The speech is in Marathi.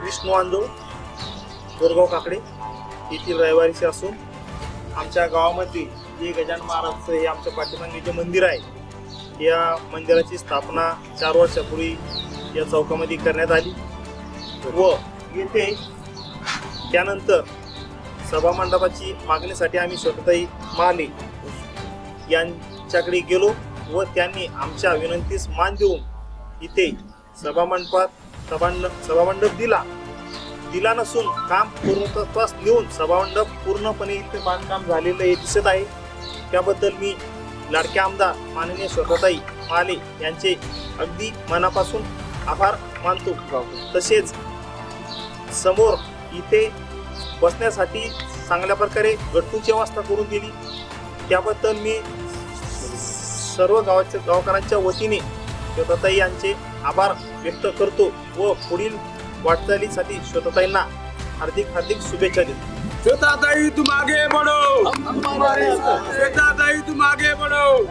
विष्णू आंदोळ, गोरगाव काकडे येथील रहिवासी असून आमच्या गावामध्ये जे गजानन महाराजचं हे आमच्या पाठीमागे जे मंदिर आहे या मंदिराची स्थापना 4 वर्षापूर्वी या चौकामध्ये करण्यात आली व येथे त्यानंतर सभामंडपाची मागणीसाठी आम्ही स्वतःही महाले यांच्याकडे गेलो व त्यांनी आमच्या विनंतीस मान देऊन इथे सभामंडप दिला नसून काम पूर्णत्वास नेऊन सभामंडप पूर्णपणे इथे बांधकाम झालेलं हे दिसत आहे। त्याबद्दल मी लाडके आमदार माननीय स्वतःताई महाले यांचे अगदी मनापासून आभार मानतो। तसेच समोर इथे बसण्यासाठी चांगल्या प्रकारे गट्टूची व्यवस्था करून दिली, त्याबद्दल मी सर्व गावकऱ्यांच्या वतीने स्वतःताई यांचे आभार व्यक्त करतो व पुढील वाटचालीसाठी स्वतःताईंना हार्दिक शुभेच्छा देतो। स्वतःताई तुम आगे बढ़ो, स्वतःताई तुम आगे बढ़ो।